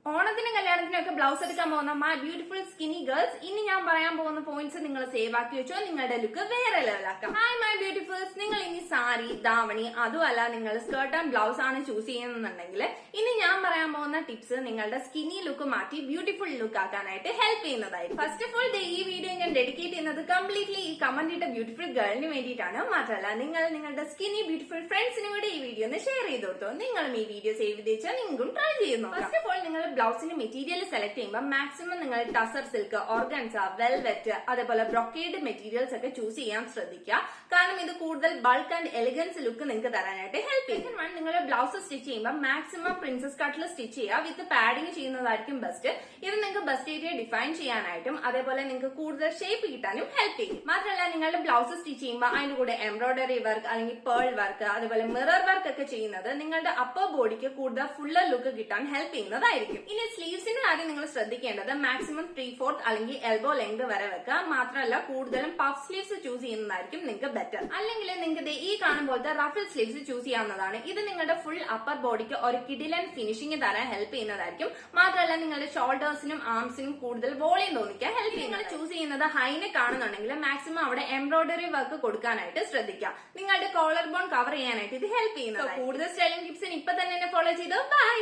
ഓണത്തിനും കല്യാണത്തിനൊക്കെ ബ്ലൗസ് എടുക്കാൻ പോകുന്ന മൈ ബ്യൂട്ടിഫുൾ സ്കിന്നി ഗേൾസ്, ഇനി ഞാൻ പറയാൻ പോകുന്ന പോയിന്റ്സ് നിങ്ങൾ സേവ് ആക്കി വെച്ചോ. നിങ്ങളുടെ ലുക്ക് വേറെ ലെവലാക്കാം. ഹായ് മൈ ബ്യൂട്ടിഫുൾസ്, നിങ്ങൾ ഇനി സാരി, ധാവണി, അതുമല്ല നിങ്ങൾ സ്കേർട്ട് ആൻഡ് ബ്ലൗസ് ആണ് ചൂസ് ചെയ്യുന്നുണ്ടെങ്കിൽ ഇനി ഞാൻ പറയാൻ പോകുന്ന ടിപ്സ് നിങ്ങളുടെ സ്കിന്നി ലുക്ക് മാറ്റി ബ്യൂട്ടിഫുൾ ലുക്ക് ആക്കാനായിട്ട് ഹെൽപ്പ് ചെയ്യുന്നതായിരിക്കും. ഫസ്റ്റ് ഓഫ് ഓൾ ഈ വീഡിയോ ഞാൻ ഡെഡിക്കേറ്റ് ചെയ്യുന്നത് കംപ്ലീറ്റ്ലി ഈ കമന്റ് ഇട്ട ബ്യൂട്ടിഫുൾ ഗേളിന് വേണ്ടിയിട്ടാണ്. മാത്രമല്ല നിങ്ങളുടെ സ്കിന്നി ബ്യൂട്ടിഫുൾ ഫ്രണ്ട്സിനും കൂടെ ഈ വീഡിയോ ഒന്ന് ഷെയർ ചെയ്ത് കൊടുത്തോ. നിങ്ങളും ഈ വീഡിയോ സേവ് ചെയ്ത് വെച്ചാൽ നിങ്ങൾക്കും ട്രൈ ചെയ്യുന്നു. ഫസ്റ്റ് ഓഫ് ഓൾ നിങ്ങൾ ബ്ലൗസിന്റെ മെറ്റീരിയൽ സെലക്ട് ചെയ്യുമ്പോൾ മാക്സിമം നിങ്ങൾ ടസർ സിൽക്ക്, ഓർഗൻസ, വെൽവെറ്റ്, അതേപോലെ ബ്രൊക്കേഡ് മെറ്റീരിയൽസ് ഒക്കെ ചൂസ് ചെയ്യാൻ ശ്രദ്ധിക്കുക. കാരണം ഇത് കൂടുതൽ ബൾക്ക് ആൻഡ് എലിഗൻസ് ലുക്ക് നിങ്ങൾക്ക് തരാനായിട്ട് ഹെൽപ്പ് ചെയ്യും. നിങ്ങൾ ബ്ലൗസ് സ്റ്റിച്ച് ചെയ്യുമ്പോൾ മാക്സിമം പ്രിൻസസ് കട്ടിൽ സ്റ്റിച്ച് ചെയ്യുക. വിത്ത് പാഡിങ് ചെയ്യുന്നതായിരിക്കും ബെസ്റ്റ്. ഇത് നിങ്ങൾക്ക് ബസ്റ്റ് ഏരിയ ഡിഫൈൻ ചെയ്യാനായിട്ടും അതേപോലെ നിങ്ങൾക്ക് കൂടുതൽ ഷേപ്പ് കിട്ടാനും ഹെൽപ്പ് ചെയ്യും. മാത്രമല്ല നിങ്ങളുടെ ബ്ലൗസ് സ്റ്റിച്ച് ചെയ്യുമ്പോൾ അതിന്റെ കൂടെ എംബ്രോയിഡറി വർക്ക് അല്ലെങ്കിൽ പേൾ വർക്ക്, അതേപോലെ മിറർ വർക്ക് ഒക്കെ ചെയ്യുന്നത് നിങ്ങളുടെ അപ്പർ ബോഡിക്ക് കൂടുതൽ ഫുള്ളർ ലുക്ക് കിട്ടാൻ ഹെൽപ്പ് ചെയ്യുന്നതായിരിക്കും. ഇനി സ്ലീവ്സിന്റെ കാര്യം നിങ്ങൾ ശ്രദ്ധിക്കേണ്ടത് മാക്സിമം 3/4 അല്ലെങ്കിൽ എൽബോ ലെങ്ത് വരെ വെക്കുക. മാത്രമല്ല കൂടുതലും പഫ് സ്ലീവ്സ് ചൂസ് ചെയ്യുന്നതായിരിക്കും നിങ്ങൾക്ക് ബെറ്റർ. അല്ലെങ്കിൽ നിങ്ങൾക്ക് ഈ കാണുമ്പോഴത്തെ റഫിൾ സ്ലീവ്സ് ചൂസ് ചെയ്യാവുന്നതാണ്. ഇത് നിങ്ങളുടെ ഫുൾ അപ്പർ ബോഡിക്ക് ഒരു കിഡിലൻ ഫിനിഷിംഗ് തരാൻ ഹെൽപ്പ് ചെയ്യുന്നതായിരിക്കും. മാത്രമല്ല നിങ്ങളുടെ ഷോൾഡേഴ്സിനും ആംസിനും കൂടുതൽ വോളിയം തോന്നിക്കാൻ ഹെൽപ്പ് ചെയ്യും. നിങ്ങൾ ചൂസ് ചെയ്യുന്നത് ഹൈനെക്ക് ആണെന്നുണ്ടെങ്കിൽ മാക്സിമം അവിടെ എംബ്രോയിഡറി വർക്ക് കൊടുക്കാനായിട്ട് ശ്രദ്ധിക്കുക. നിങ്ങളുടെ കോളർ ബോൺ കവർ ചെയ്യാനായിട്ട് ഇത് ഹെൽപ്പ് ചെയ്യുന്നത്. കൂടുതൽ സ്റ്റൈലിംഗ് ടിപ്സിന് ഇപ്പൊ തന്നെ ഫോളോ ചെയ്തോ. ബൈ.